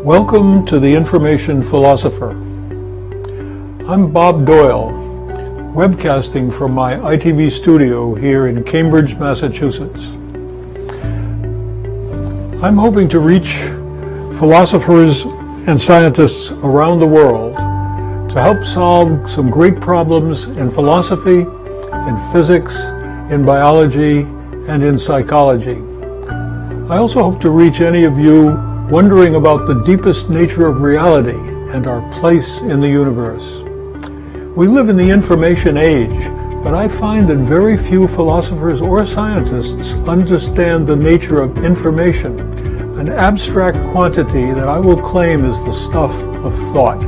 Welcome to the Information Philosopher. I'm Bob Doyle, webcasting from my ITV studio here in Cambridge, Massachusetts. I'm hoping to reach philosophers and scientists around the world to help solve some great problems in philosophy, in physics, in biology, and in psychology. I also hope to reach any of you wondering about the deepest nature of reality and our place in the universe. We live in the information age, but I find that very few philosophers or scientists understand the nature of information, an abstract quantity that I will claim is the stuff of thought.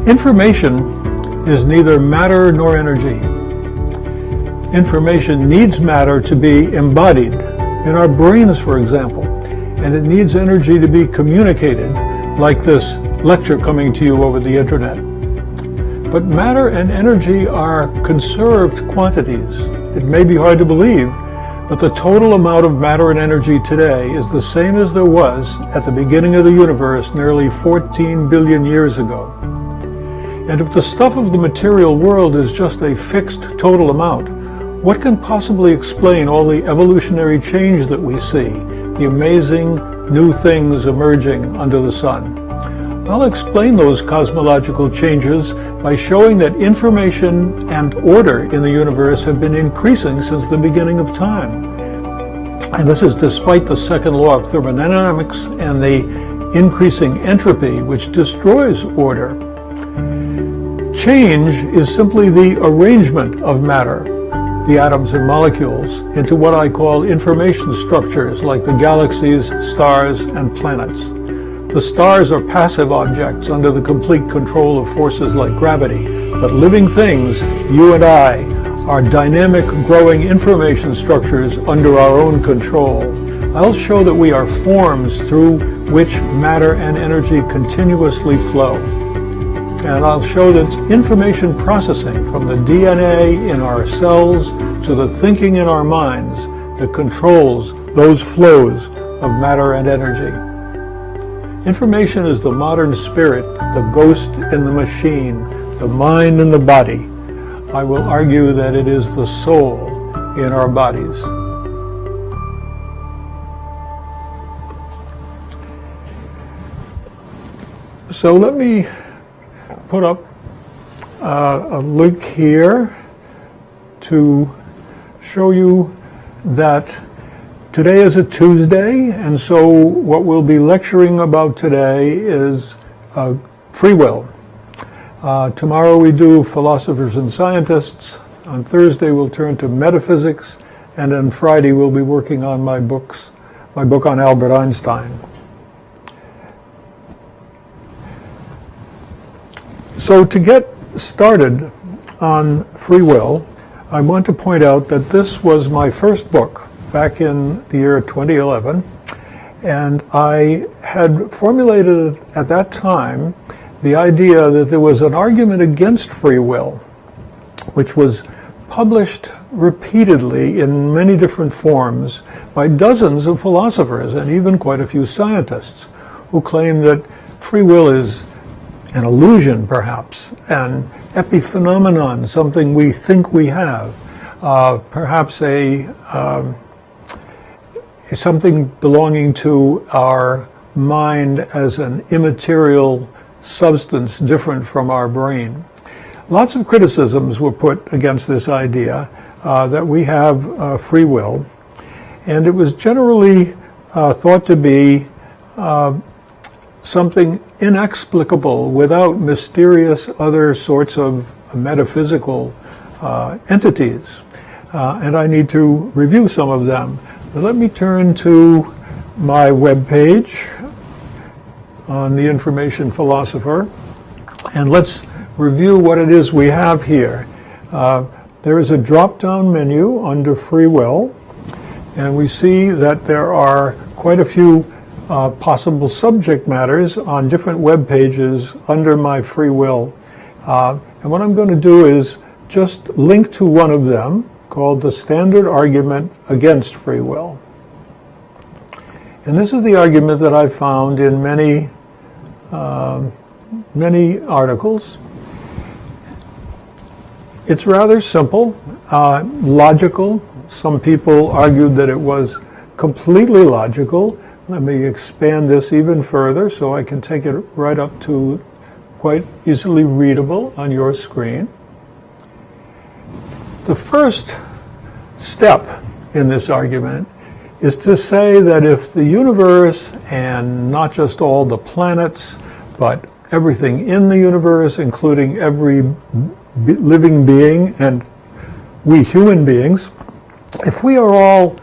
Information is neither matter nor energy. Information needs matter to be embodied, in our brains, for example, and it needs energy to be communicated, like this lecture coming to you over the internet. But matter and energy are conserved quantities. It may be hard to believe, but the total amount of matter and energy today is the same as there was at the beginning of the universe nearly 14 billion years ago. And if the stuff of the material world is just a fixed total amount, what can possibly explain all the evolutionary change that we see, the amazing new things emerging under the sun? I'll explain those cosmological changes by showing that information and order in the universe have been increasing since the beginning of time. And this is despite the second law of thermodynamics and the increasing entropy, which destroys order. Change is simply the arrangement of matter, the atoms and molecules, into what I call information structures like the galaxies, stars, and planets. The stars are passive objects under the complete control of forces like gravity, but living things, you and I, are dynamic, growing information structures under our own control. I'll show that we are forms through which matter and energy continuously flow. And I'll show that information processing from the DNA in our cells to the thinking in our minds that controls those flows of matter and energy. Information is the modern spirit, the ghost in the machine, the mind in the body. I will argue that it is the soul in our bodies. So let me put up a link here to show you that today is a Tuesday, and so what we'll be lecturing about today is free will. Tomorrow we do philosophers and scientists. On Thursday we'll turn to metaphysics, and on Friday we'll be working on my book on Albert Einstein. So to get started on free will, I want to point out that this was my first book back in the year 2011, and I had formulated at that time the idea that there was an argument against free will, which was published repeatedly in many different forms by dozens of philosophers and even quite a few scientists who claim that free will is an illusion, perhaps, an epiphenomenon, something we think we have, perhaps something belonging to our mind as an immaterial substance different from our brain. Lots of criticisms were put against this idea that we have free will, and it was generally thought to be something inexplicable without mysterious other sorts of metaphysical entities. And I need to review some of them. But let me turn to my webpage on the Information Philosopher, and let's review what it is we have here. There is a drop-down menu under free will, and we see that there are quite a few possible subject matters on different web pages under my free will. And what I'm going to do is just link to one of them called the Standard Argument Against Free Will. And this is the argument that I've found in many articles. It's rather simple, logical. Some people argued that it was completely logical. Let me expand this even further so I can take it right up to quite easily readable on your screen. The first step in this argument is to say that if the universe, and not just all the planets, but everything in the universe, including every living being and we human beings, if we are all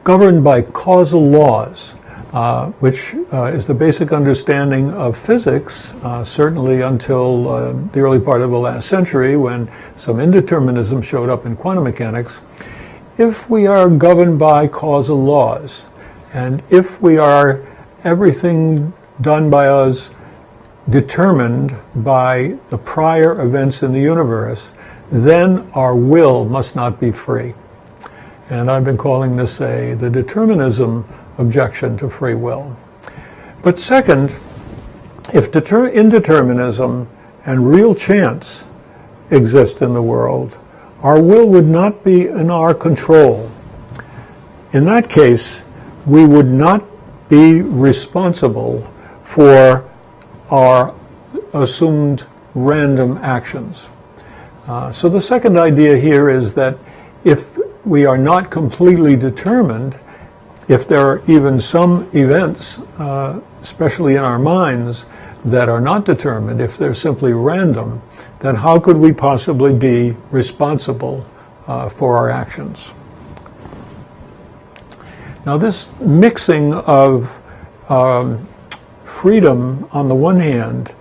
governed by causal laws, which is the basic understanding of physics, certainly until the early part of the last century when some indeterminism showed up in quantum mechanics. If we are governed by causal laws, and if we are everything done by us determined by the prior events in the universe, then our will must not be free. And I've been calling this the determinism objection to free will. But second, if indeterminism and real chance exist in the world, our will would not be in our control. In that case, we would not be responsible for our assumed random actions. So the second idea here is that if we are not completely determined, if there are even some events, especially in our minds, that are not determined, if they're simply random, then how could we possibly be responsible for our actions? Now, this mixing of freedom on the one hand,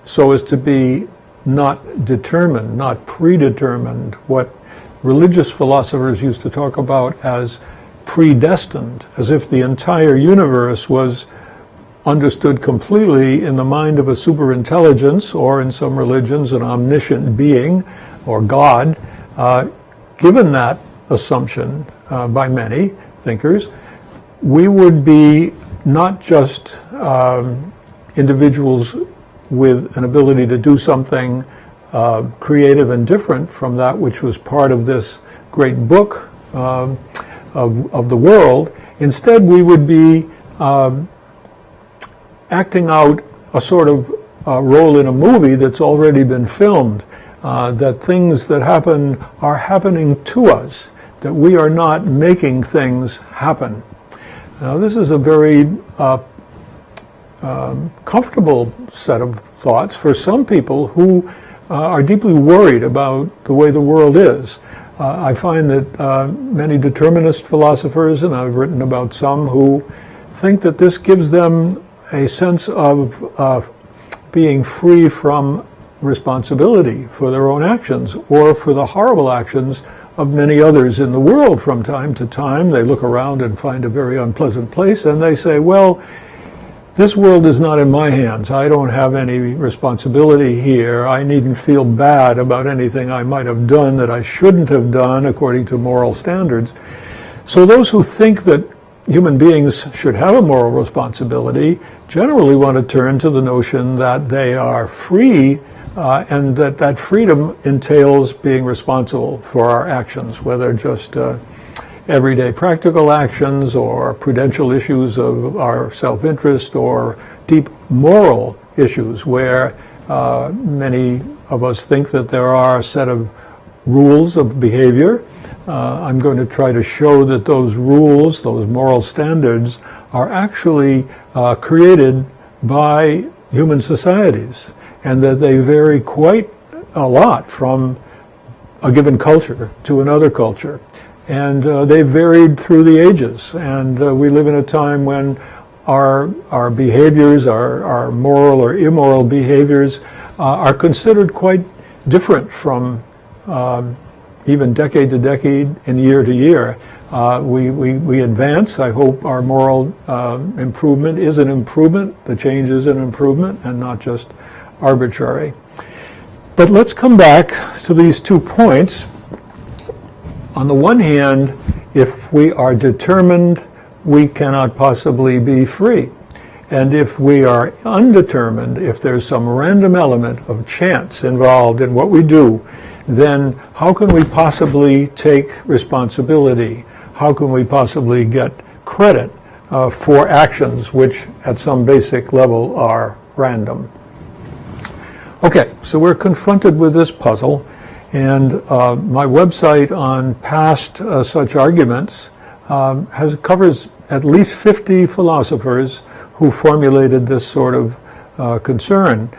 so as to be not determined, not predetermined, what religious philosophers used to talk about as predestined, as if the entire universe was understood completely in the mind of a superintelligence, or in some religions, an omniscient being, or God. Given that assumption by many thinkers, we would be not just individuals with an ability to do something creative and different from that which was part of this great book of the world. Instead, we would be acting out a sort of role in a movie that's already been filmed, that things that happen are happening to us, that we are not making things happen. Now, this is a very comfortable set of thoughts for some people who are deeply worried about the way the world is. I find that many determinist philosophers, and I've written about some, who think that this gives them a sense of being free from responsibility for their own actions or for the horrible actions of many others in the world. From time to time, they look around and find a very unpleasant place, and they say, well, this world is not in my hands. I don't have any responsibility here. I needn't feel bad about anything I might have done that I shouldn't have done according to moral standards. So those who think that human beings should have a moral responsibility generally want to turn to the notion that they are free, and that freedom entails being responsible for our actions, whether just everyday practical actions or prudential issues of our self-interest or deep moral issues where many of us think that there are a set of rules of behavior. I'm going to try to show that those rules, those moral standards, are actually created by human societies, and that they vary quite a lot from a given culture to another culture. And they varied through the ages. And we live in a time when our behaviors, our moral or immoral behaviors, are considered quite different from even decade to decade and year to year. We advance. I hope our moral improvement is an improvement. The change is an improvement and not just arbitrary. But let's come back to these 2 points. On the one hand, if we are determined we cannot possibly be free. And if we are undetermined, if there's some random element of chance involved in what we do, then how can we possibly take responsibility? How can we possibly get credit for actions which at some basic level are random? Okay, so we're confronted with this puzzle, and my website on past such arguments covers at least 50 philosophers who formulated this sort of concern.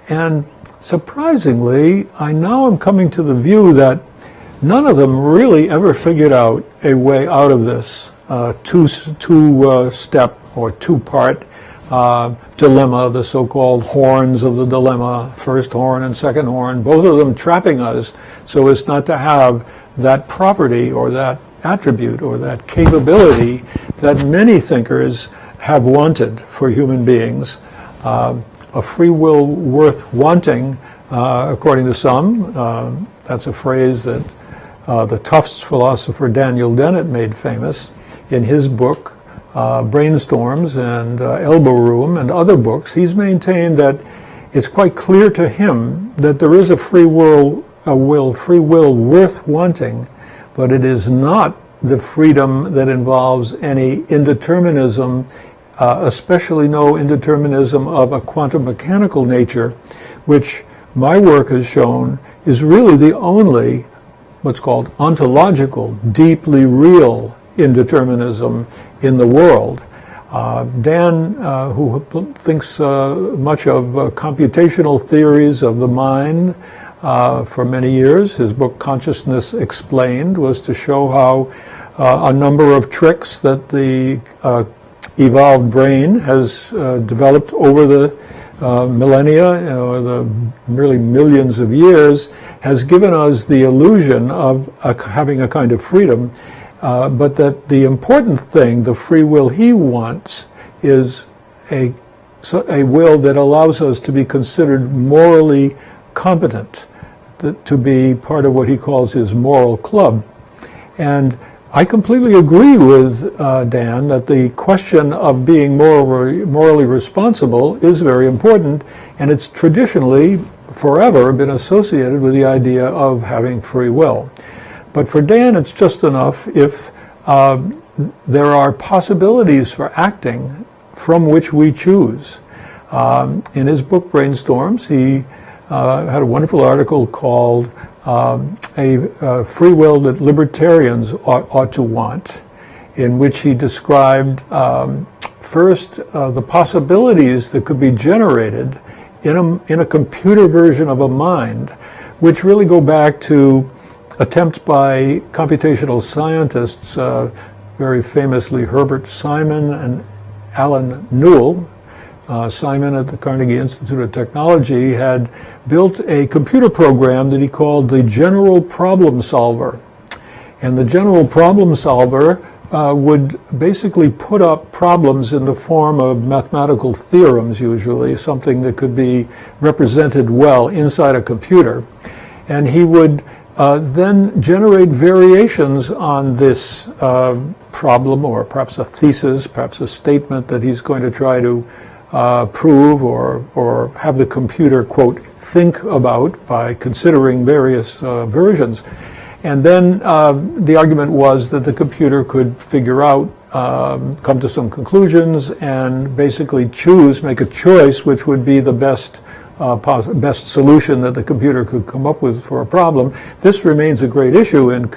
And surprisingly, I now am coming to the view that none of them really ever figured out a way out of this two-step or two-part dilemma, the so-called horns of the dilemma, first horn and second horn, both of them trapping us so as not to have that property or that attribute or that capability that many thinkers have wanted for human beings. A free will worth wanting, according to some. That's a phrase that the Tufts philosopher Daniel Dennett made famous in his book, Brainstorms and Elbow Room and other books. He's maintained that it's quite clear to him that there is a free will worth wanting, but it is not the freedom that involves any indeterminism, especially no indeterminism of a quantum mechanical nature, which my work has shown is really the only what's called ontological, deeply real indeterminism in the world. Dan, who thinks much of computational theories of the mind for many years, his book Consciousness Explained was to show how a number of tricks that the evolved brain has developed over the millennia, or the really millions of years, has given us the illusion of having a kind of freedom, but that the important thing, the free will he wants, is a will that allows us to be considered morally competent, to be part of what he calls his moral club. And I completely agree with Dan that the question of being morally responsible is very important, and it's traditionally, forever, been associated with the idea of having free will. But for Dan, it's just enough if there are possibilities for acting from which we choose. In his book Brainstorms, he had a wonderful article called a free will that libertarians ought to want, in which he described first the possibilities that could be generated in a computer version of a mind, which really go back to attempts by computational scientists, very famously Herbert Simon and Alan Newell. Simon at the Carnegie Institute of Technology had built a computer program that he called the General Problem Solver. And the General Problem Solver would basically put up problems in the form of mathematical theorems, usually, something that could be represented well inside a computer. And he would then generate variations on this problem, or perhaps a thesis, perhaps a statement that he's going to try to prove or have the computer, quote, think about by considering various versions. And then the argument was that the computer could figure out, come to some conclusions, and basically make a choice which would be the best solution that the computer could come up with for a problem. This remains a great issue in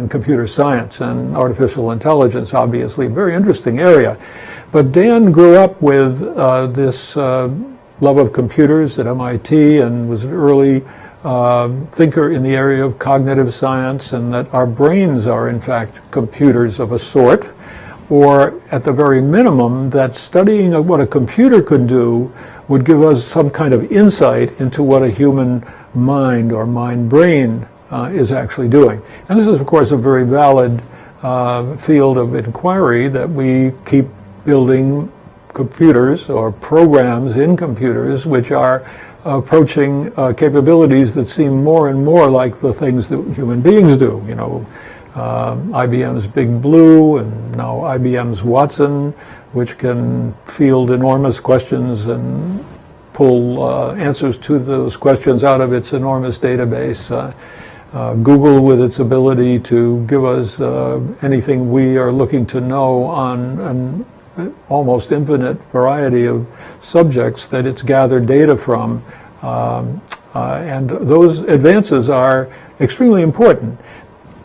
computer science and artificial intelligence, obviously, a very interesting area. But Dan grew up with this love of computers at MIT and was an early thinker in the area of cognitive science, and that our brains are in fact computers of a sort, or at the very minimum that studying what a computer could do would give us some kind of insight into what a human mind or mind-brain is actually doing. And this is of course a very valid field of inquiry, that we keep building computers or programs in computers which are approaching capabilities that seem more and more like the things that human beings do. You know, IBM's Big Blue, and now IBM's Watson, which can field enormous questions and pull answers to those questions out of its enormous database. Google, with its ability to give us anything we are looking to know on an almost infinite variety of subjects that it's gathered data from. And those advances are extremely important.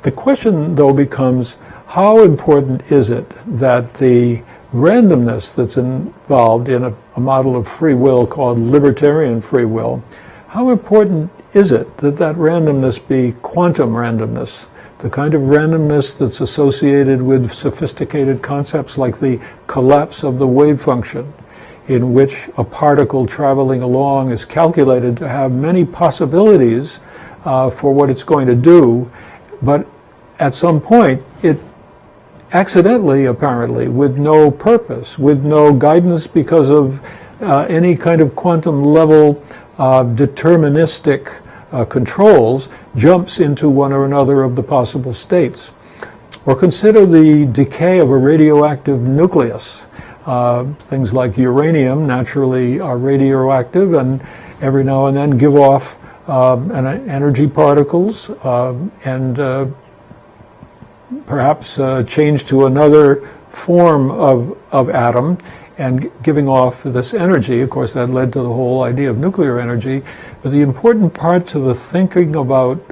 The question, though, becomes how important is it that the randomness that's involved in a model of free will called libertarian free will, how important is it that that randomness be quantum randomness, the kind of randomness that's associated with sophisticated concepts like the collapse of the wave function, in which a particle traveling along is calculated to have many possibilities for what it's going to do, but at some point it accidentally, apparently, with no purpose, with no guidance because of any kind of quantum level deterministic controls, jumps into one or another of the possible states. Or consider the decay of a radioactive nucleus. Things like uranium naturally are radioactive and every now and then give off energy particles and perhaps change to another form of atom and giving off this energy. Of course, that led to the whole idea of nuclear energy. But the important part to the thinking about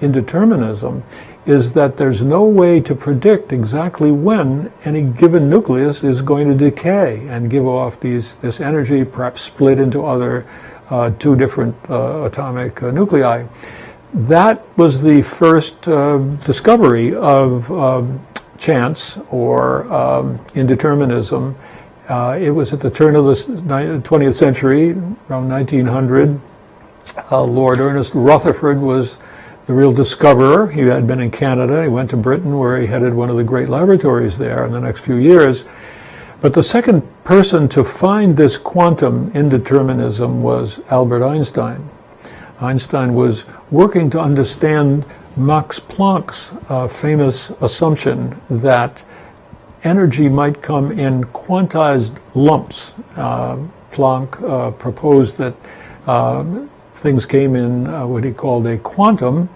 indeterminism is that there's no way to predict exactly when any given nucleus is going to decay and give off this energy, perhaps split into other two different atomic nuclei. That was the first discovery of chance or indeterminism. It was at the turn of the 20th century, around 1900. Lord Ernest Rutherford was the real discoverer. He had been in Canada. He went to Britain, where he headed one of the great laboratories there in the next few years. But the second person to find this quantum indeterminism was Albert Einstein. Einstein was working to understand Max Planck's famous assumption that energy might come in quantized lumps. Planck proposed that things came in what he called a quantum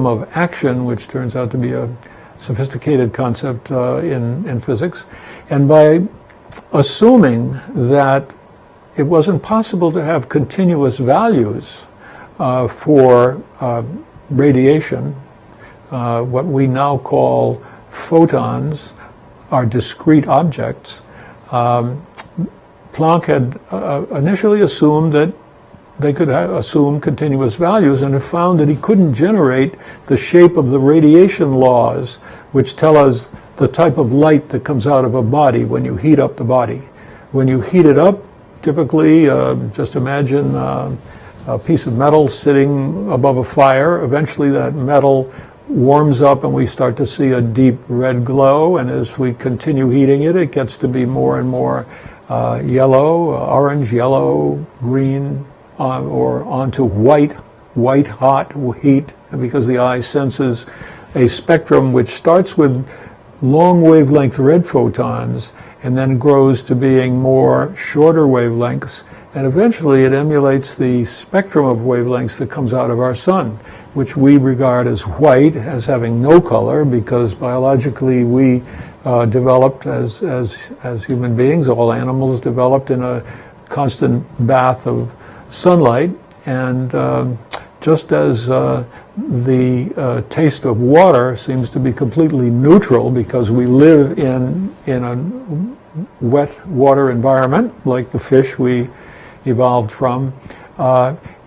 of action, which turns out to be a sophisticated concept in physics. And by assuming that it wasn't possible to have continuous values for radiation, what we now call photons are discrete objects. Planck had initially assumed that they could assume continuous values, and have found that he couldn't generate the shape of the radiation laws, which tell us the type of light that comes out of a body when you heat up the body. When you heat it up, typically, just imagine a piece of metal sitting above a fire. Eventually that metal warms up and we start to see a deep red glow, and as we continue heating it, it gets to be more and more yellow, orange, yellow, green, or onto white hot heat, because the eye senses a spectrum which starts with long wavelength red photons and then grows to being more shorter wavelengths, and eventually it emulates the spectrum of wavelengths that comes out of our sun, which we regard as white, as having no color, because biologically we developed as human beings, all animals developed in a constant bath of sunlight, and just as the taste of water seems to be completely neutral because we live in a wet water environment like the fish we evolved from,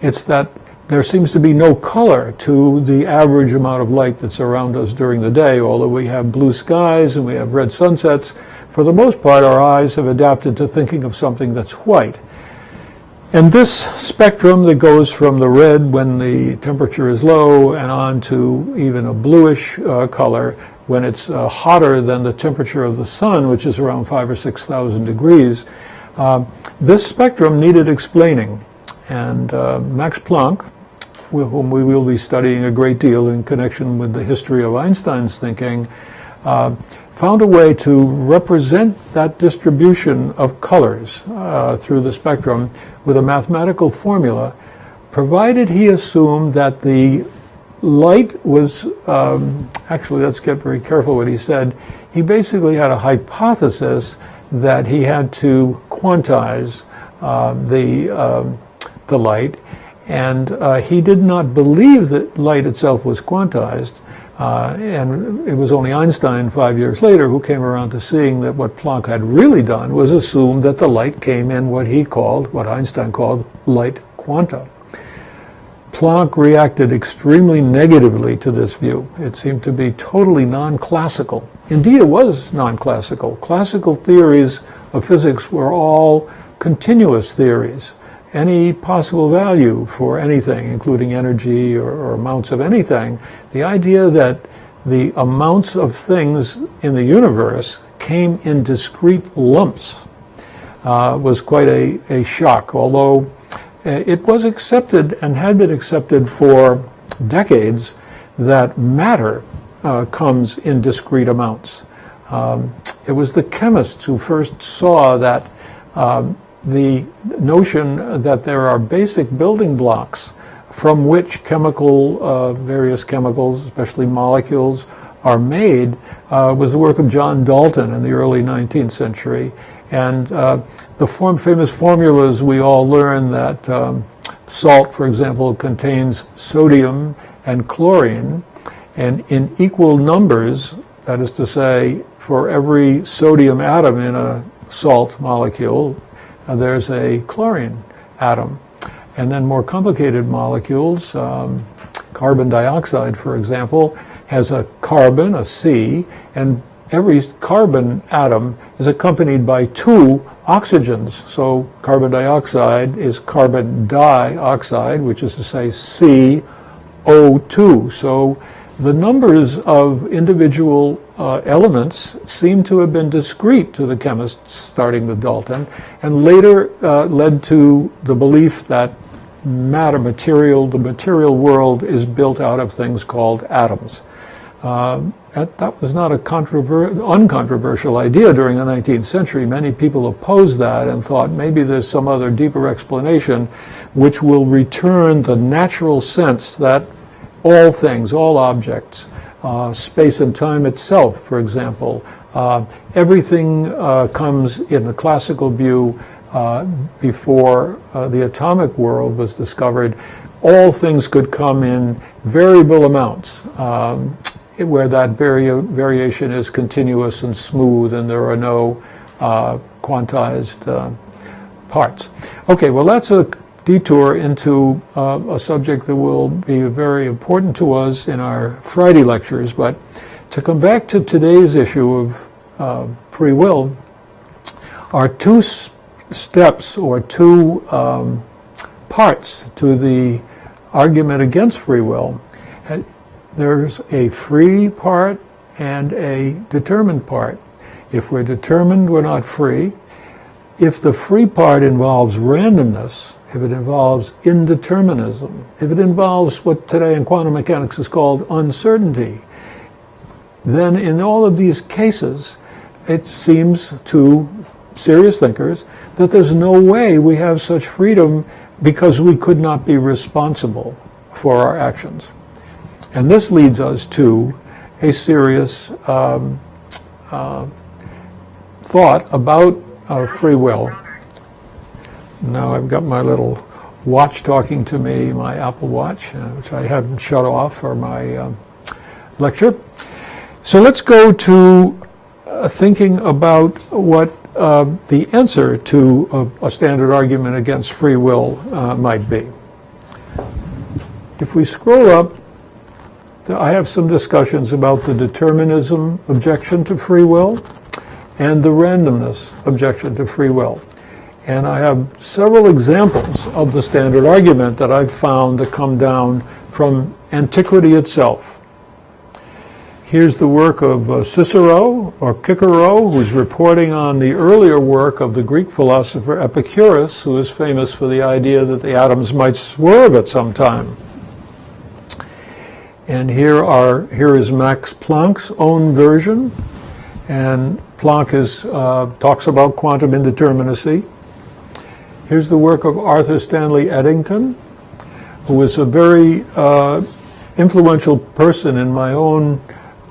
it's that there seems to be no color to the average amount of light that's around us during the day. Although we have blue skies and we have red sunsets, for the most part our eyes have adapted to thinking of something that's white. And this spectrum that goes from the red when the temperature is low and on to even a bluish color when it's hotter than the temperature of the sun, which is around 5,000 or 6,000 degrees, this spectrum needed explaining. And Max Planck whom we will be studying a great deal in connection with the history of Einstein's thinking, found a way to represent that distribution of colors through the spectrum with a mathematical formula, provided he assumed that the light was, actually let's get very careful what he said. He basically had a hypothesis that he had to quantize the light, and he did not believe that light itself was quantized. And it was only Einstein 5 years later who came around to seeing that what Planck had really done was assume that the light came in what Einstein called light quanta. Planck reacted extremely negatively to this view. It seemed to be totally non-classical. Indeed, it was non-classical. Classical theories of physics were all continuous theories. Any possible value for anything, including energy or amounts of anything, the idea that the amounts of things in the universe came in discrete lumps was quite a shock, although it was accepted and had been accepted for decades that matter comes in discrete amounts. It was the chemists who first saw that the notion that there are basic building blocks from which various chemicals, especially molecules, are made was the work of John Dalton in the early 19th century. And the famous formulas we all learn that salt, for example, contains sodium and chlorine, and in equal numbers, that is to say, for every sodium atom in a salt molecule, there's a chlorine atom. And then more complicated molecules, carbon dioxide, for example, has a carbon, a C, and every carbon atom is accompanied by 2 oxygens. So carbon dioxide is carbon dioxide, which is to say CO2. So the numbers of individual elements seem to have been discrete to the chemists, starting with Dalton, and later led to the belief that the material world is built out of things called atoms. That was not an uncontroversial idea during the 19th century. Many people opposed that and thought maybe there's some other deeper explanation which will return the natural sense that all things, all objects, space and time itself, for example, everything comes in the classical view before the atomic world was discovered. All things could come in variable amounts, where that variation is continuous and smooth and there are no quantized parts. Okay, well that's a detour into a subject that will be very important to us in our Friday lectures, but to come back to today's issue of free will, are 2 steps or 2 parts to the argument against free will. There's a free part and a determined part. If we're determined, we're not free. If the free part involves randomness, if it involves indeterminism, if it involves what today in quantum mechanics is called uncertainty, then in all of these cases, it seems to serious thinkers that there's no way we have such freedom because we could not be responsible for our actions. And this leads us to a serious thought about free will. Now I've got my little watch talking to me, my Apple Watch, which I hadn't shut off for my lecture. So let's go to thinking about what the answer to a standard argument against free will might be. If we scroll up, I have some discussions about the determinism objection to free will and the randomness objection to free will. And I have several examples of the standard argument that I've found that come down from antiquity itself. Here's the work of Cicero, or Cicero, who's reporting on the earlier work of the Greek philosopher Epicurus, who is famous for the idea that the atoms might swerve at some time. And here is Max Planck's own version, and Planck talks about quantum indeterminacy. Here's the work of Arthur Stanley Eddington, who was a very influential person in my own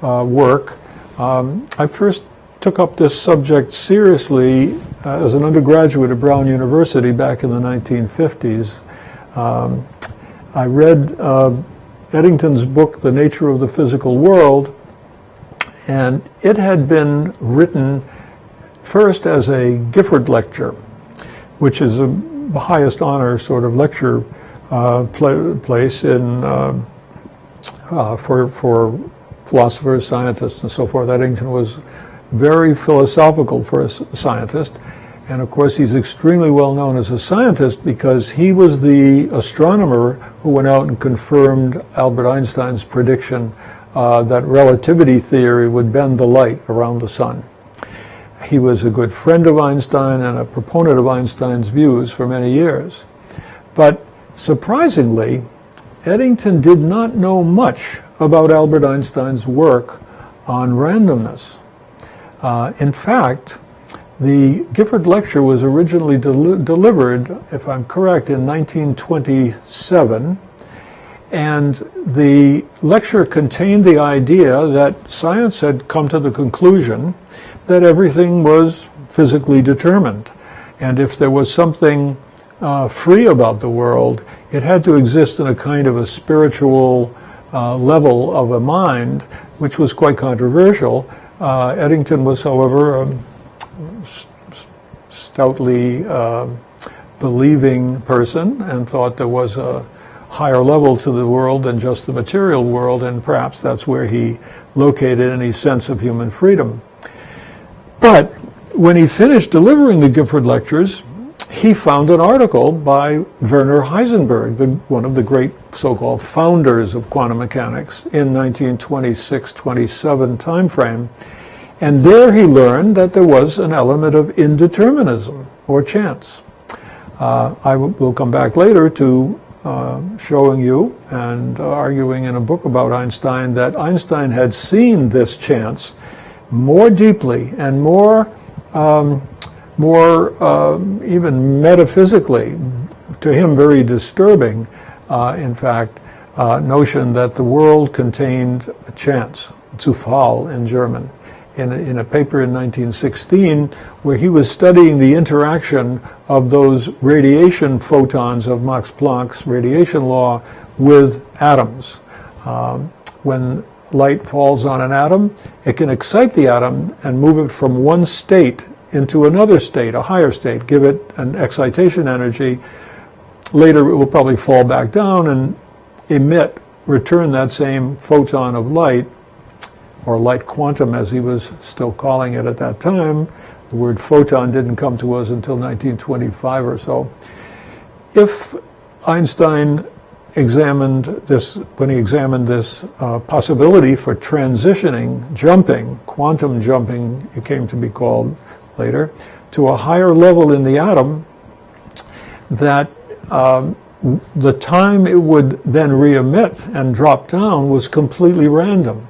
work. I first took up this subject seriously as an undergraduate at Brown University back in the 1950s. I read Eddington's book, The Nature of the Physical World, and it had been written first as a Gifford lecture, which is the highest honor sort of lecture place in for philosophers, scientists, and so forth. Eddington was very philosophical for a scientist, and of course he's extremely well known as a scientist because he was the astronomer who went out and confirmed Albert Einstein's prediction that relativity theory would bend the light around the sun. He was a good friend of Einstein and a proponent of Einstein's views for many years. But surprisingly, Eddington did not know much about Albert Einstein's work on randomness. In fact, the Gifford lecture was originally delivered, if I'm correct, in 1927, and the lecture contained the idea that science had come to the conclusion that everything was physically determined, and if there was something free about the world, it had to exist in a kind of a spiritual level of a mind, which was quite controversial. Eddington was, however, a stoutly believing person and thought there was a higher level to the world than just the material world, and perhaps that's where he located any sense of human freedom. But when he finished delivering the Gifford lectures, he found an article by Werner Heisenberg, one of the great so-called founders of quantum mechanics, in 1926-27 timeframe. And there he learned that there was an element of indeterminism, or chance. I will come back later to showing you and arguing in a book about Einstein that Einstein had seen this chance more deeply and more even metaphysically, to him very disturbing, in fact, notion that the world contained a chance, Zufall in German, in a paper in 1916 where he was studying the interaction of those radiation photons of Max Planck's radiation law with atoms. When light falls on an atom, it can excite the atom and move it from one state into another state, a higher state, give it an excitation energy. Later it will probably fall back down and return that same photon of light, or light quantum as he was still calling it at that time. The word photon didn't come to us until 1925 or so. If Einstein examined this, when he examined this possibility for transitioning, jumping, quantum jumping, it came to be called later, to a higher level in the atom, that the time it would then re-emit and drop down was completely random.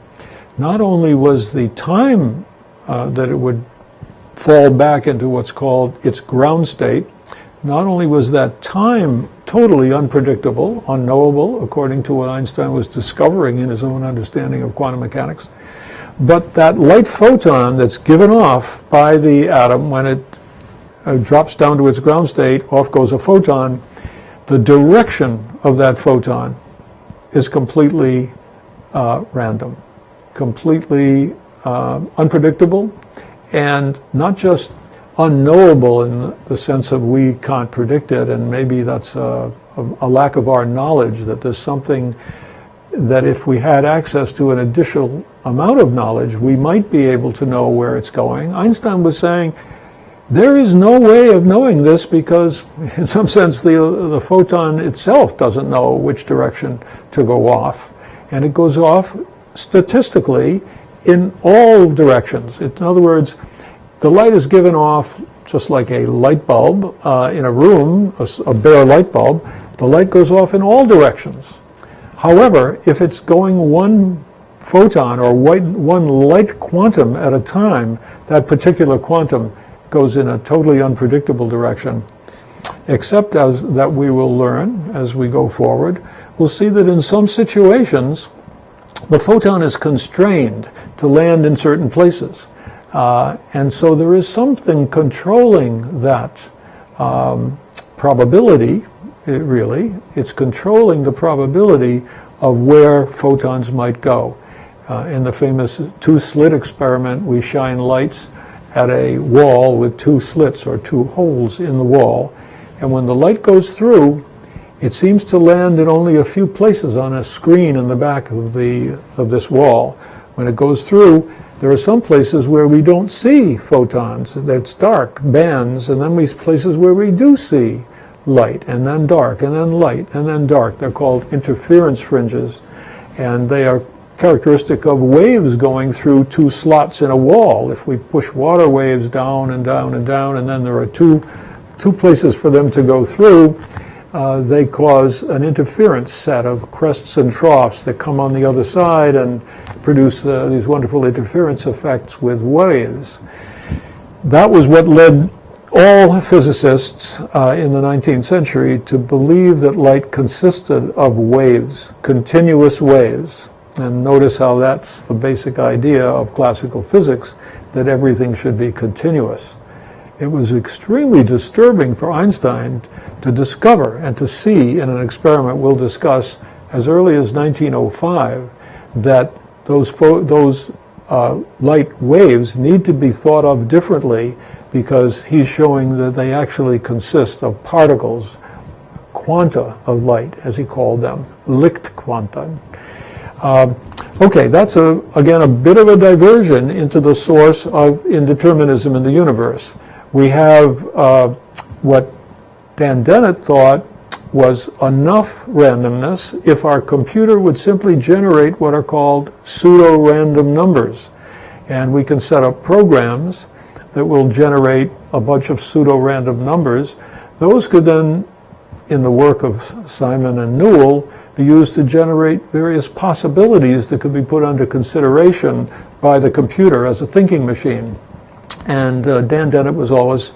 Not only was the time that it would fall back into what's called its ground state, not only was that time totally unpredictable, unknowable, according to what Einstein was discovering in his own understanding of quantum mechanics, but that light photon that's given off by the atom when it drops down to its ground state, off goes a photon, the direction of that photon is completely random, completely unpredictable, and not just unknowable in the sense of we can't predict it, and maybe that's a lack of our knowledge, that there's something that if we had access to an additional amount of knowledge, we might be able to know where it's going. Einstein was saying, there is no way of knowing this because, in some sense, the photon itself doesn't know which direction to go off. And it goes off statistically in all directions. In other words, the light is given off just like a light bulb in a room, a bare light bulb. The light goes off in all directions. However, if it's going one photon or one light quantum at a time, that particular quantum goes in a totally unpredictable direction. Except as that we will learn as we go forward, we'll see that in some situations, the photon is constrained to land in certain places. And so there is something controlling that probability, it's controlling the probability of where photons might go. In the famous two-slit experiment, we shine lights at a wall with two slits or two holes in the wall. And when the light goes through, it seems to land in only a few places on a screen in the back of this wall. When it goes through, there are some places where we don't see photons. It's dark bands, and then we places where we do see light, and then dark, and then light, and then dark. They're called interference fringes, and they are characteristic of waves going through two slots in a wall. If we push water waves down and down and down, and then there are two places for them to go through, they cause an interference set of crests and troughs that come on the other side and produce these wonderful interference effects with waves. That was what led all physicists in the 19th century to believe that light consisted of waves, continuous waves. And notice how that's the basic idea of classical physics, that everything should be continuous. It was extremely disturbing for Einstein to discover and to see in an experiment we'll discuss as early as 1905 that those light waves need to be thought of differently, because he's showing that they actually consist of particles, quanta of light, as he called them, Lichtquanta. Okay, that's again a bit of a diversion into the source of indeterminism in the universe. We have what Dan Dennett thought was enough randomness if our computer would simply generate what are called pseudo-random numbers. And we can set up programs that will generate a bunch of pseudo-random numbers. Those could then, in the work of Simon and Newell, be used to generate various possibilities that could be put under consideration by the computer as a thinking machine. And Dan Dennett was always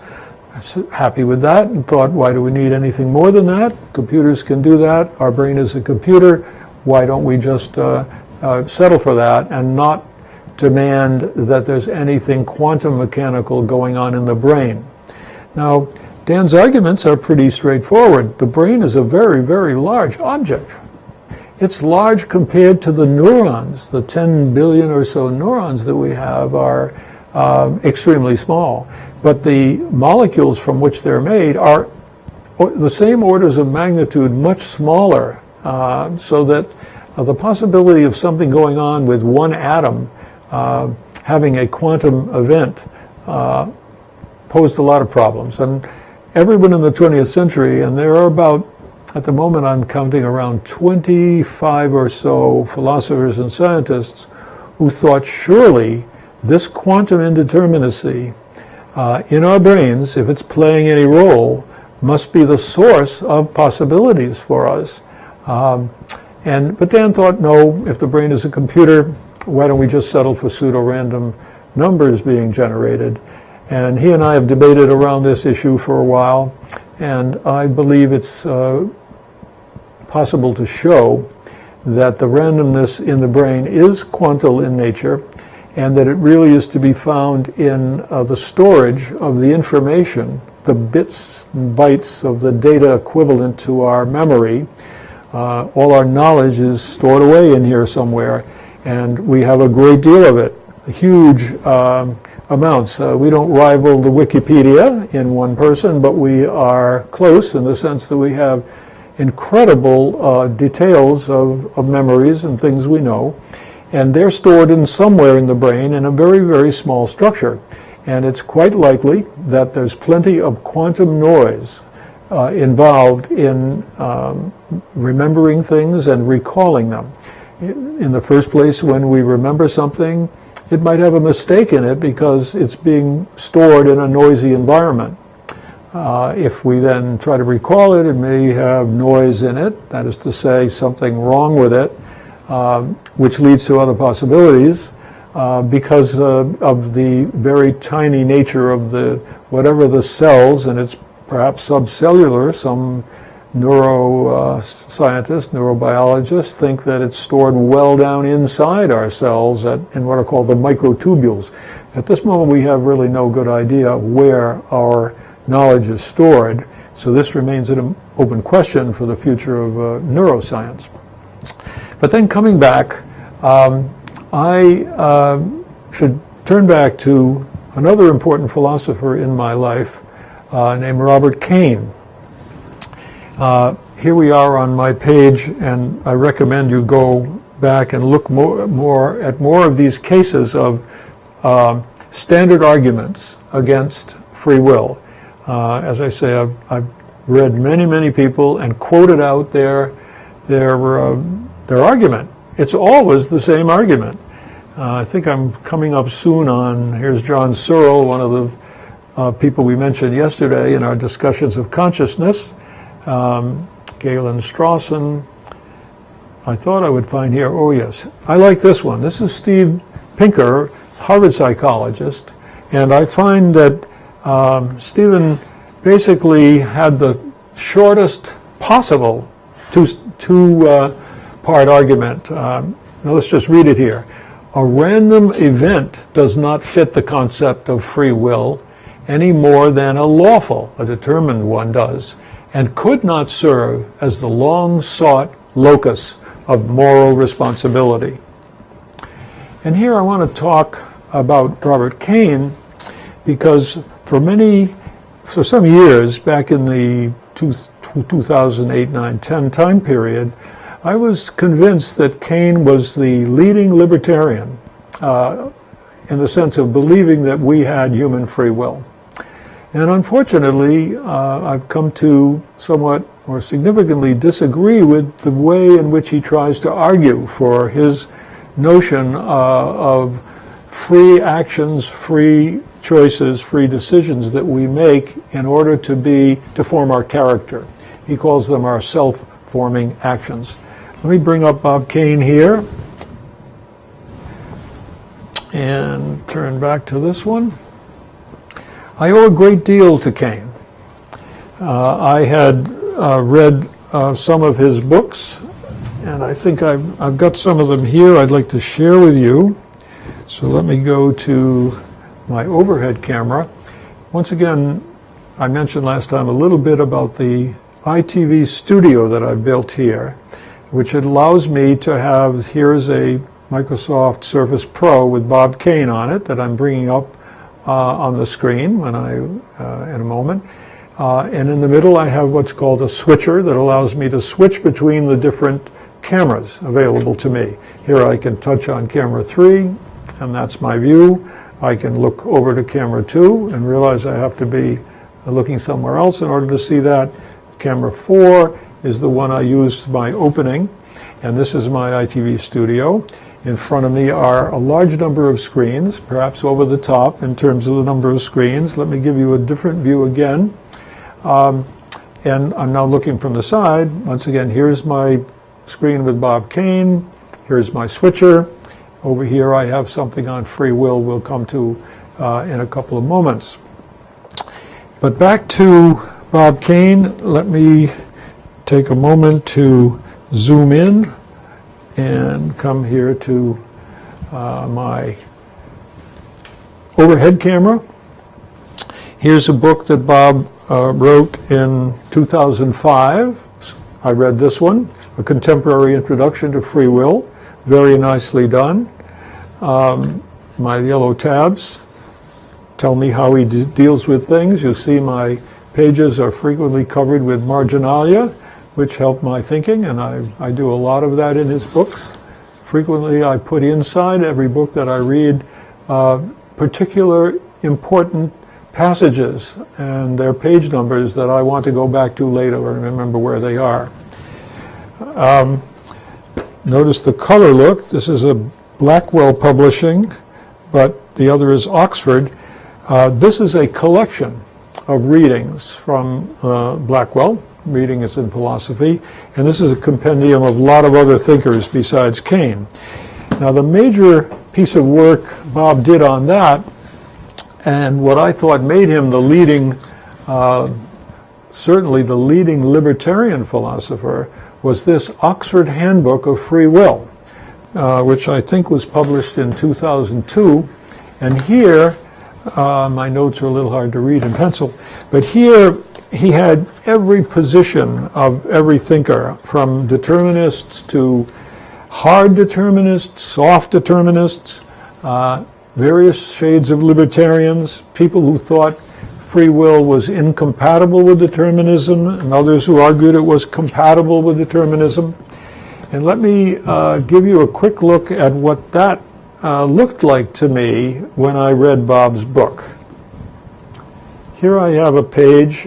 happy with that and thought, why do we need anything more than that? Computers can do that. Our brain is a computer. Why don't we just settle for that and not demand that there's anything quantum mechanical going on in the brain? Now, Dan's arguments are pretty straightforward. The brain is a very, very large object. It's large compared to the neurons. The 10 billion or so neurons that we have are extremely small. But the molecules from which they're made are the same orders of magnitude, much smaller, so that the possibility of something going on with one atom having a quantum event posed a lot of problems. And everyone in the 20th century, and there are about, at the moment I'm counting around 25 or so philosophers and scientists who thought surely this quantum indeterminacy in our brains, if it's playing any role, must be the source of possibilities for us. But Dan thought, no, if the brain is a computer, why don't we just settle for pseudo-random numbers being generated? And he and I have debated around this issue for a while, and I believe it's possible to show that the randomness in the brain is quantal in nature, and that it really is to be found in the storage of the information, the bits and bytes of the data equivalent to our memory. All our knowledge is stored away in here somewhere, and we have a great deal of it, huge amounts. We don't rival the Wikipedia in one person, but we are close in the sense that we have incredible details of memories and things we know. And they're stored in somewhere in the brain in a very, very small structure. And it's quite likely that there's plenty of quantum noise involved in remembering things and recalling them. In the first place, when we remember something, it might have a mistake in it because it's being stored in a noisy environment. If we then try to recall it, it may have noise in it, that is to say, something wrong with it, which leads to other possibilities because of the very tiny nature of whatever the cells, and it's perhaps subcellular. Some neuroscientists, neurobiologists think that it's stored well down inside our cells in what are called the microtubules. At this moment, we have really no good idea where our knowledge is stored, so this remains an open question for the future of neuroscience. But then coming back, I should turn back to another important philosopher in my life named Robert Kane. Here we are on my page, and I recommend you go back and look more at more of these cases of standard arguments against free will. As I say, I've read many people and quoted out their argument. It's always the same argument. I think I'm coming up soon on, here's John Searle, one of the people we mentioned yesterday in our discussions of consciousness. Galen Strawson. I thought I would find here, oh yes, I like this one. This is Steve Pinker, Harvard psychologist, and I find that Stephen basically had the shortest possible two-part argument. Now let's just read it here. A random event does not fit the concept of free will any more than a lawful, a determined one does, and could not serve as the long-sought locus of moral responsibility. And here I want to talk about Robert Kane because for some years, back in the 2008, 9, 10 time period, I was convinced that Kane was the leading libertarian in the sense of believing that we had human free will. And unfortunately, I've come to somewhat or significantly disagree with the way in which he tries to argue for his notion of free actions, free choices, free decisions that we make in order to form our character. He calls them our self-forming actions. Let me bring up Bob Kane here and turn back to this one. I owe a great deal to Kane. I had read some of his books, and I think I've got some of them here I'd like to share with you. So let me go to my overhead camera. Once again, I mentioned last time a little bit about the ITV studio that I've built here, which allows me to have, here's a Microsoft Surface Pro with Bob Kane on it that I'm bringing up on the screen in a moment. And in the middle I have what's called a switcher that allows me to switch between the different cameras available to me. Here I can touch on camera 3, and that's my view. I can look over to camera 2 and realize I have to be looking somewhere else in order to see that. Camera 4 is the one I used my opening, and this is my ITV studio. In front of me are a large number of screens, perhaps over the top in terms of the number of screens. Let me give you a different view again. And I'm now looking from the side. Once again, here's my screen with Bob Kane. Here's my switcher. Over here I have something on free will we'll come to in a couple of moments. But back to Bob Kane, let me take a moment to zoom in and come here to my overhead camera. Here's a book that Bob wrote in 2005. I read this one, A Contemporary Introduction to Free Will. Very nicely done. My yellow tabs tell me how he deals with things. You see my pages are frequently covered with marginalia, which help my thinking, and I do a lot of that in his books. Frequently I put inside every book that I read particular important passages and their page numbers that I want to go back to later and remember where they are. Notice the color look. This is a Blackwell Publishing, but the other is Oxford. This is a collection of readings from Blackwell. Reading is in philosophy, and this is a compendium of a lot of other thinkers besides Kane. Now, the major piece of work Bob did on that, and what I thought made him the leading, certainly the leading libertarian philosopher, was this Oxford Handbook of Free Will, which I think was published in 2002. And here, my notes are a little hard to read in pencil, but here he had every position of every thinker, from determinists to hard determinists, soft determinists, various shades of libertarians, people who thought free will was incompatible with determinism, and others who argued it was compatible with determinism. And let me give you a quick look at what that looked like to me when I read Bob's book. Here I have a page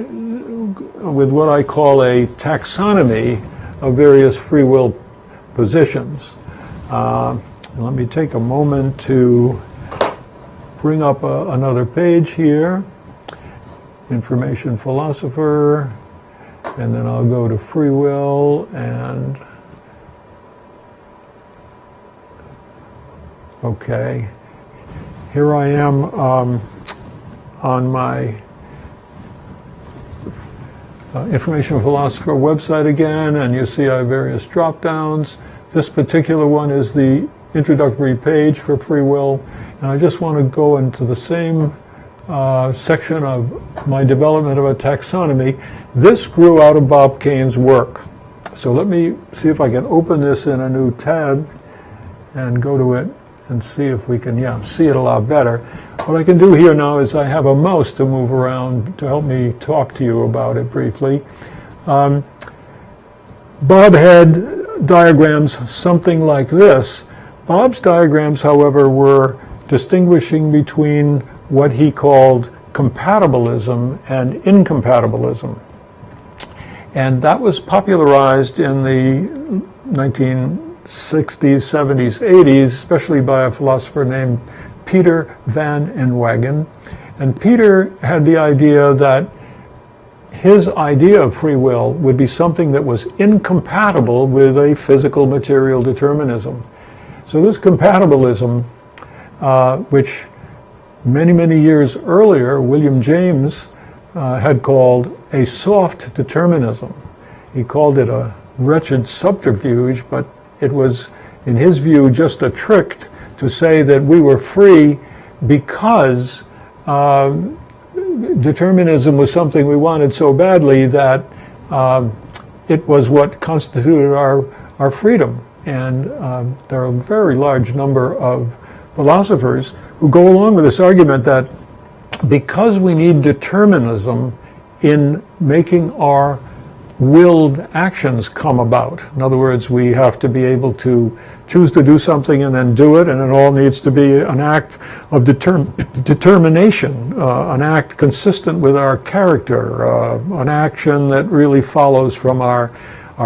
with what I call a taxonomy of various free will positions. And let me take a moment to bring up another page here. Information philosopher, and then I'll go to free will, and okay, here I am on my Information Philosopher website again, and you see I have various drop downs. This particular one is the introductory page for free will, and I just want to go into the same section of my development of a taxonomy. This grew out of Bob Kane's work. So let me see if I can open this in a new tab and go to it and see if we can, see it a lot better. What I can do here now is I have a mouse to move around to help me talk to you about it briefly. Bob had diagrams something like this. Bob's diagrams, however, were distinguishing between what he called compatibilism and incompatibilism. And that was popularized in the 1960s, 70s, 80s, especially by a philosopher named Peter Van Inwagen. And Peter had the idea that his idea of free will would be something that was incompatible with a physical material determinism. So this compatibilism, which many, many years earlier, William James had called a soft determinism. He called it a wretched subterfuge, but it was, in his view, just a trick to say that we were free because determinism was something we wanted so badly that it was what constituted our freedom. And there are a very large number of philosophers who go along with this argument that because we need determinism in making our willed actions come about. In other words, we have to be able to choose to do something and then do it, and it all needs to be an act of determination, an act consistent with our character, an action that really follows from our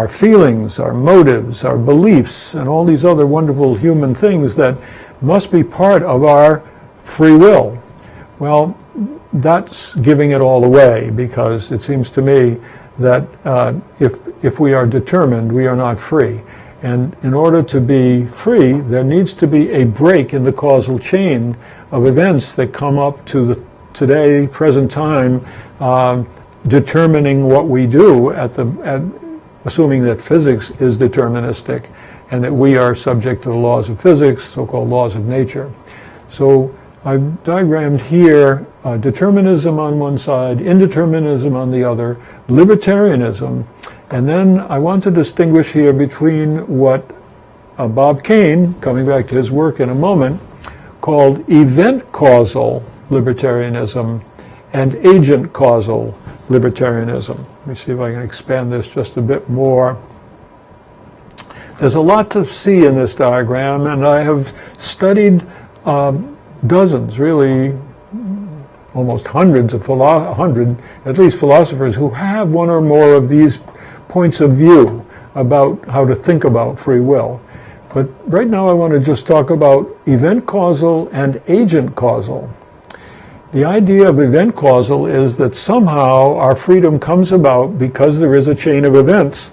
feelings, our motives, our beliefs, and all these other wonderful human things that must be part of our free will. Well, that's giving it all away, because it seems to me that if we are determined, we are not free. And in order to be free, there needs to be a break in the causal chain of events that come up to the today, present time, determining what we do assuming that physics is deterministic and that we are subject to the laws of physics, so-called laws of nature. So I've diagrammed here determinism on one side, indeterminism on the other, libertarianism, and then I want to distinguish here between what Bob Kane, coming back to his work in a moment, called event-causal libertarianism and agent-causal libertarianism. Let me see if I can expand this just a bit more. There's a lot to see in this diagram, and I have studied dozens, really almost hundreds of at least philosophers who have one or more of these points of view about how to think about free will. But right now I want to just talk about event causal and agent causal. The idea of event causal is that somehow our freedom comes about because there is a chain of events,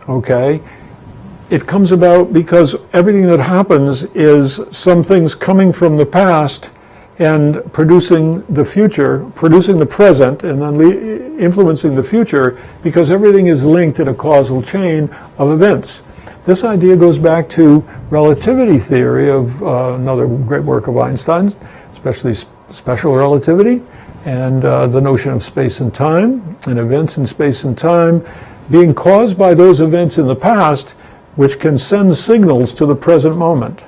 okay? It comes about because everything that happens is some things coming from the past and producing the future, producing the present, and then influencing the future, because everything is linked in a causal chain of events. This idea goes back to relativity theory of another great work of Einstein's, especially special relativity, and the notion of space and time, and events in space and time being caused by those events in the past, which can send signals to the present moment.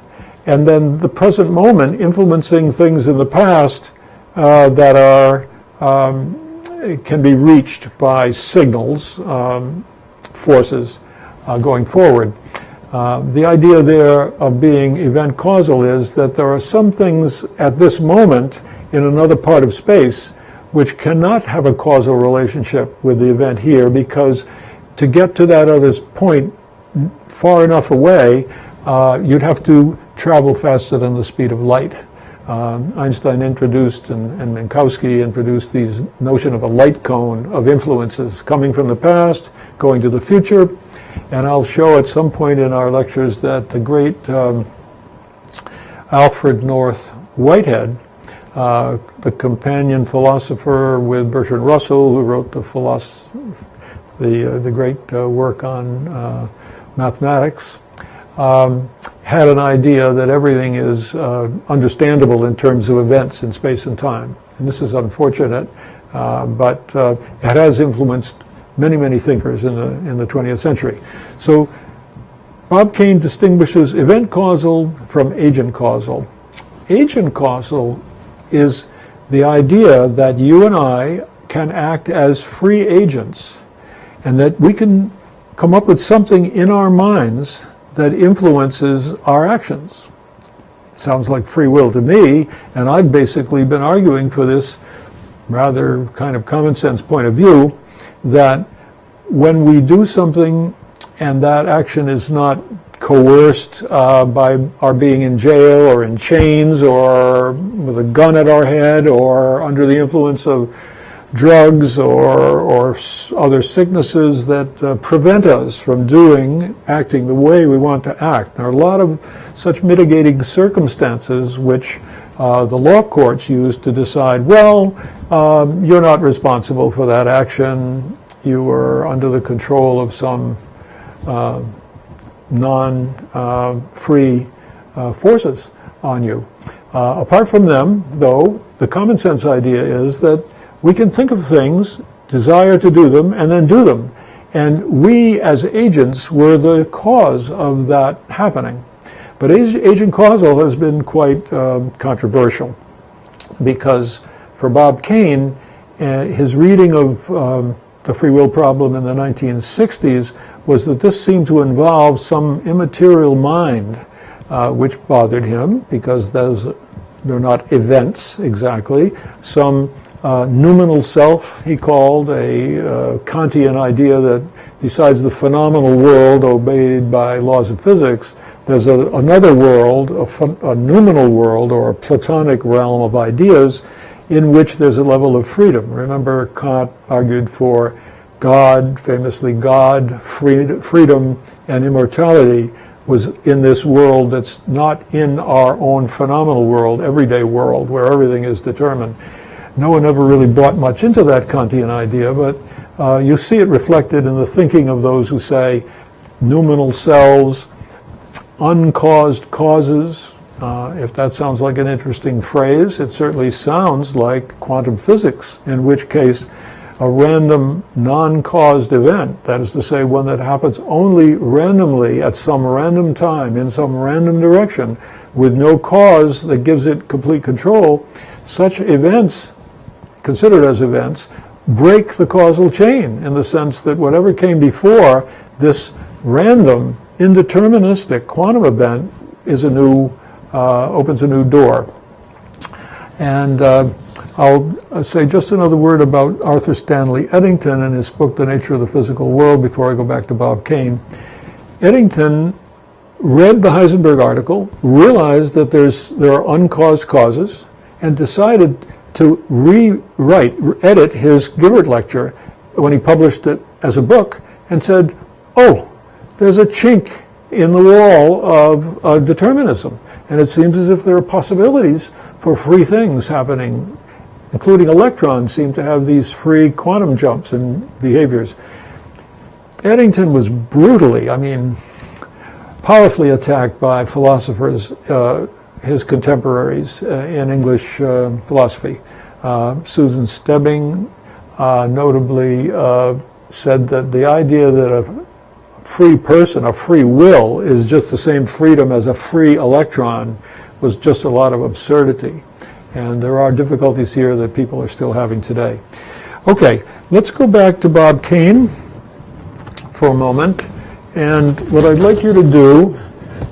And then the present moment influencing things in the past that are can be reached by signals, forces going forward. The idea there of being event causal is that there are some things at this moment in another part of space which cannot have a causal relationship with the event here, because to get to that other point far enough away, you'd have to travel faster than the speed of light. Einstein introduced, and Minkowski introduced, these notion of a light cone of influences coming from the past, going to the future. And I'll show at some point in our lectures that the great Alfred North Whitehead, the companion philosopher with Bertrand Russell, who wrote the great work on mathematics, had an idea that everything is understandable in terms of events in space and time. And this is unfortunate, but it has influenced many, many thinkers in the 20th century. So Bob Kane distinguishes event causal from agent causal. Agent causal is the idea that you and I can act as free agents, and that we can come up with something in our minds that influences our actions. Sounds like free will to me, and I've basically been arguing for this rather kind of common sense point of view, that when we do something and that action is not coerced by our being in jail or in chains or with a gun at our head or under the influence of drugs or other sicknesses that prevent us from acting the way we want to act. There are a lot of such mitigating circumstances which the law courts use to decide, well, you're not responsible for that action. You were under the control of some non-free forces on you. Apart from them, though, the common sense idea is that we can think of things, desire to do them, and then do them. And we, as agents, were the cause of that happening. But agent causal has been quite controversial, because for Bob Kane, his reading of the free will problem in the 1960s was that this seemed to involve some immaterial mind, which bothered him, because they're not events exactly. Some noumenal self, he called, a Kantian idea that besides the phenomenal world obeyed by laws of physics, there's another world, a noumenal world, or a Platonic realm of ideas, in which there's a level of freedom. Remember, Kant argued for God, famously God, freedom, and immortality was in this world that's not in our own phenomenal world, everyday world, where everything is determined. No one ever really bought much into that Kantian idea, but you see it reflected in the thinking of those who say noumenal selves, uncaused causes. If that sounds like an interesting phrase, it certainly sounds like quantum physics, in which case a random non-caused event, that is to say one that happens only randomly at some random time in some random direction with no cause that gives it complete control, such events, considered as events, break the causal chain in the sense that whatever came before this random, indeterministic quantum event is opens a new door. And I'll say just another word about Arthur Stanley Eddington and his book, The Nature of the Physical World, before I go back to Bob Kane. Eddington read the Heisenberg article, realized that there are uncaused causes, and decided to edit his Gilbert lecture when he published it as a book, and said, oh, there's a chink in the wall of determinism. And it seems as if there are possibilities for free things happening, including electrons seem to have these free quantum jumps in behaviors. Eddington was brutally, powerfully attacked by philosophers, his contemporaries in English philosophy. Susan Stebbing notably said that the idea that a free person, a free will, is just the same freedom as a free electron was just a lot of absurdity. And there are difficulties here that people are still having today. Okay, let's go back to Bob Kane for a moment. And what I'd like you to do,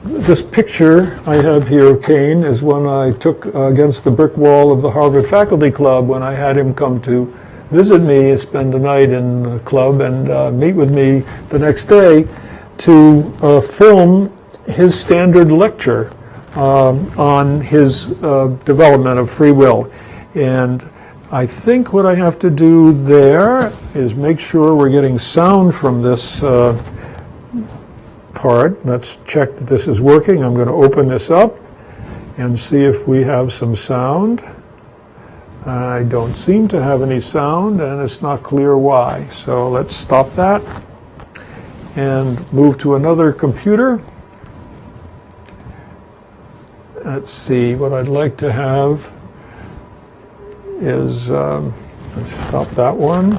this picture I have here of Kane is one I took against the brick wall of the Harvard Faculty Club when I had him come to visit me, spend the night in the club, and meet with me the next day to film his standard lecture on his development of free will. And I think what I have to do there is make sure we're getting sound from this part. Let's check that this is working. I'm going to open this up and see if we have some sound. I don't seem to have any sound, and it's not clear why. So let's stop that and move to another computer. Let's see, what I'd like to have is, let's stop that one.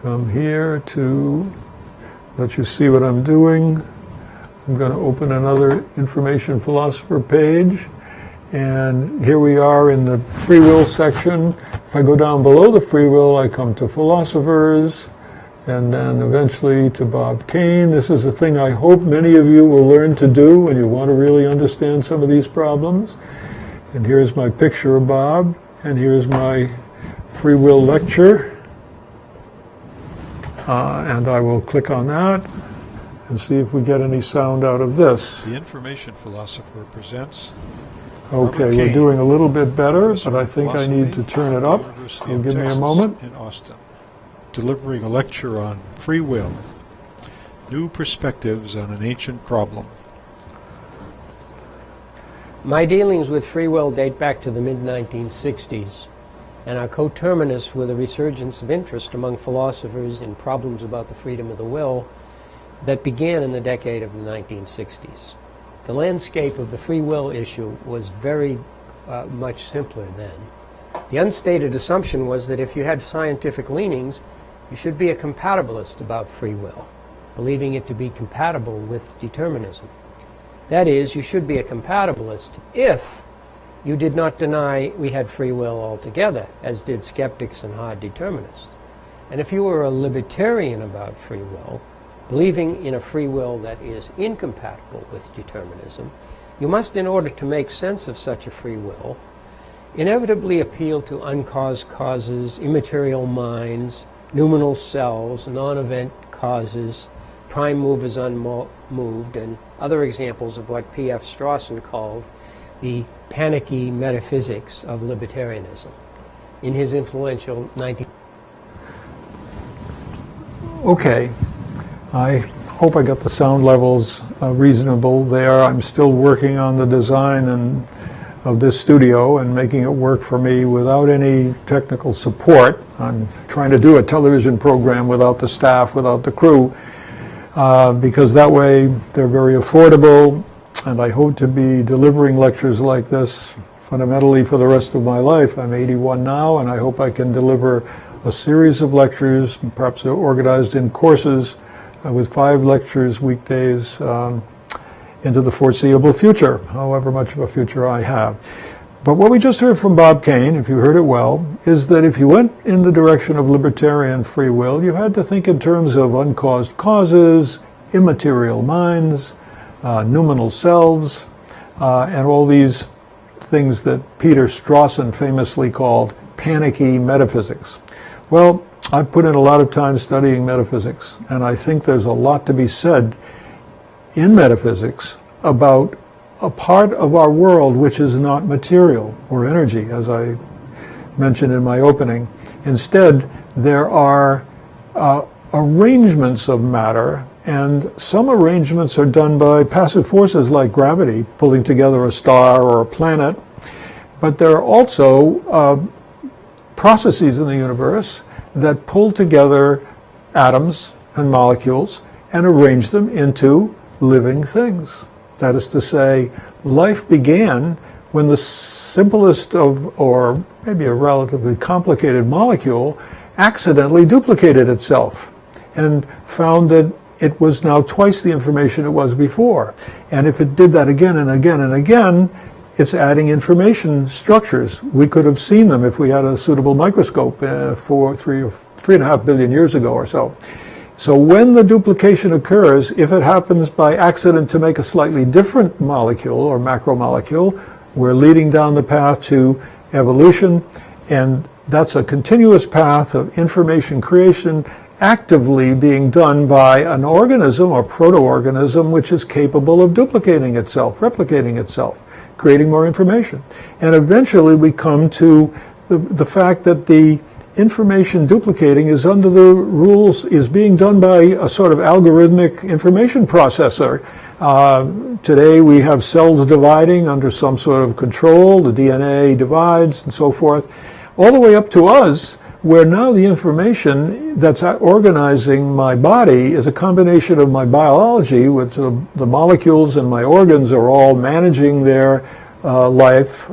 Come here to let you see what I'm doing. I'm going to open another information philosopher page. And here we are in the free will section. If I go down below the free will, I come to philosophers, and then eventually to Bob Kane. This is a thing I hope many of you will learn to do when you want to really understand some of these problems. And here's my picture of Bob, and here's my free will lecture. And I will click on that and see if we get any sound out of this. The information philosopher presents. Okay, we're doing a little bit better, but I think I need to turn it up. So give me a moment. In Austin, delivering a lecture on free will, new perspectives on an ancient problem. My dealings with free will date back to the mid-1960s and are coterminous with a resurgence of interest among philosophers in problems about the freedom of the will that began in the decade of the 1960s. The landscape of the free will issue was very much simpler then. The unstated assumption was that if you had scientific leanings, you should be a compatibilist about free will, believing it to be compatible with determinism. That is, you should be a compatibilist if you did not deny we had free will altogether, as did skeptics and hard determinists. And if you were a libertarian about free will, believing in a free will that is incompatible with determinism, you must, in order to make sense of such a free will, inevitably appeal to uncaused causes, immaterial minds, noumenal selves, non-event causes, prime movers unmoved, and other examples of what P.F. Strawson called the panicky metaphysics of libertarianism in his influential 19... Okay. I hope I got the sound levels reasonable there. I'm still working on the design of this studio and making it work for me without any technical support. I'm trying to do a television program without the staff, without the crew, because that way they're very affordable, and I hope to be delivering lectures like this fundamentally for the rest of my life. I'm 81 now, and I hope I can deliver a series of lectures, perhaps organized in courses, with 5 lectures weekdays into the foreseeable future, however much of a future I have. But what we just heard from Bob Kane, if you heard it well, is that if you went in the direction of libertarian free will, you had to think in terms of uncaused causes, immaterial minds, noumenal selves, and all these things that Peter Strawson famously called panicky metaphysics. Well, I've put in a lot of time studying metaphysics, and I think there's a lot to be said in metaphysics about a part of our world which is not material or energy, as I mentioned in my opening. Instead, there are arrangements of matter, and some arrangements are done by passive forces like gravity, pulling together a star or a planet. But there are also processes in the universe that pull together atoms and molecules and arrange them into living things. That is to say, life began when the simplest of, or maybe a relatively complicated molecule, accidentally duplicated itself and found that it was now twice the information it was before. And if it did that again and again and again, it's adding information structures. We could have seen them if we had a suitable microscope 3.5 billion years ago or so. So when the duplication occurs, if it happens by accident to make a slightly different molecule or macromolecule, we're leading down the path to evolution, and that's a continuous path of information creation actively being done by an organism or proto-organism which is capable of duplicating itself, replicating itself, creating more information. And eventually we come to the fact that the information duplicating is under the rules, is being done by a sort of algorithmic information processor. Today we have cells dividing under some sort of control, the DNA divides and so forth, all the way up to us, where now the information that's organizing my body is a combination of my biology, which the molecules in my organs are all managing their life,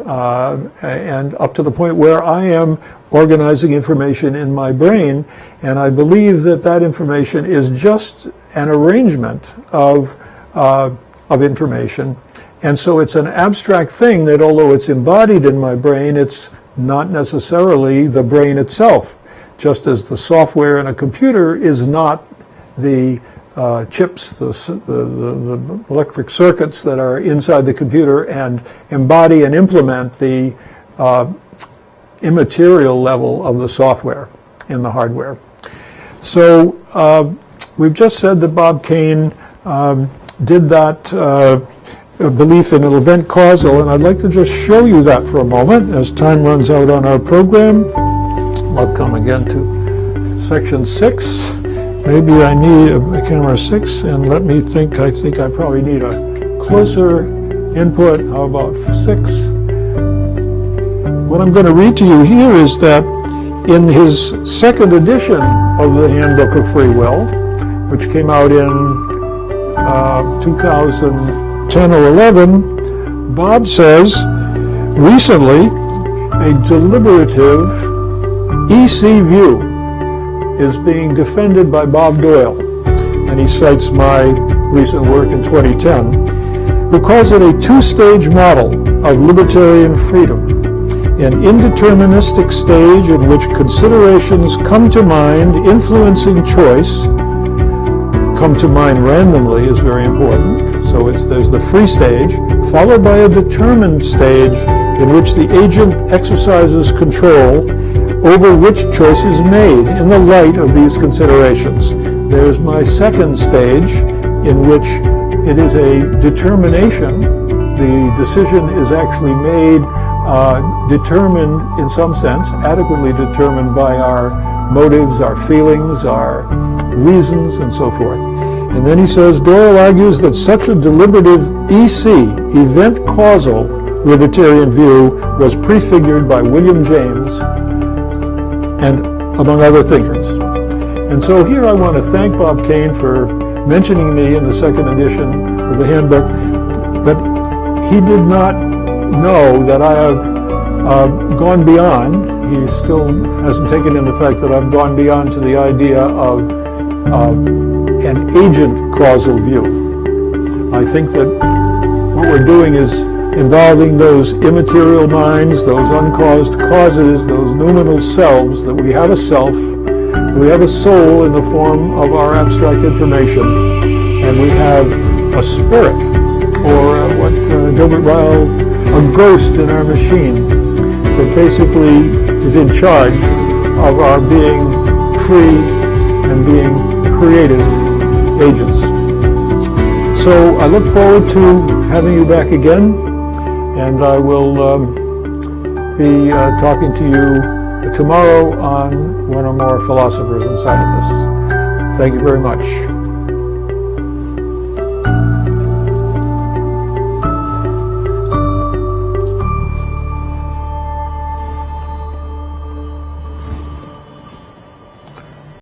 and up to the point where I am organizing information in my brain, and I believe that that information is just an arrangement of information. And so it's an abstract thing that, although it's embodied in my brain, it's not necessarily the brain itself, just as the software in a computer is not the chips, the electric circuits that are inside the computer and embody and implement the immaterial level of the software in the hardware. So we've just said that Bob Kane did that belief in an event causal, and I'd like to just show you that for a moment as time runs out on our program. I'll come again to section 6. Maybe I need a camera 6, and let me think. I think I probably need a closer input. How about 6? What I'm going to read to you here is that in his second edition of the Handbook of Free Will, which came out in 2010 or 11, Bob says, recently, a deliberative EC view is being defended by Bob Doyle, and he cites my recent work in 2010, who calls it a two-stage model of libertarian freedom, an indeterministic stage in which considerations come to mind influencing choice. Come to mind randomly is very important. So there's the free stage, followed by a determined stage in which the agent exercises control over which choice is made in the light of these considerations. There's my second stage, in which it is a determination. The decision is actually made, determined in some sense, adequately determined by our motives, our feelings, our reasons, and so forth. And then he says, Doyle argues that such a deliberative EC, event causal libertarian view, was prefigured by William James and among other thinkers. And so here I want to thank Bob Kane for mentioning me in the second edition of the handbook, but he did not know that I have gone beyond. He still hasn't taken in the fact that I've gone beyond to the idea of an agent causal view. I think that what we're doing is involving those immaterial minds, those uncaused causes, those noumenal selves, that we have a self, that we have a soul in the form of our abstract information, and we have a spirit, or what Gilbert Ryle, a ghost in our machine, that basically is in charge of our being free and being creative agents. So I look forward to having you back again, and I will be talking to you tomorrow on One or More Philosophers and Scientists. Thank you very much.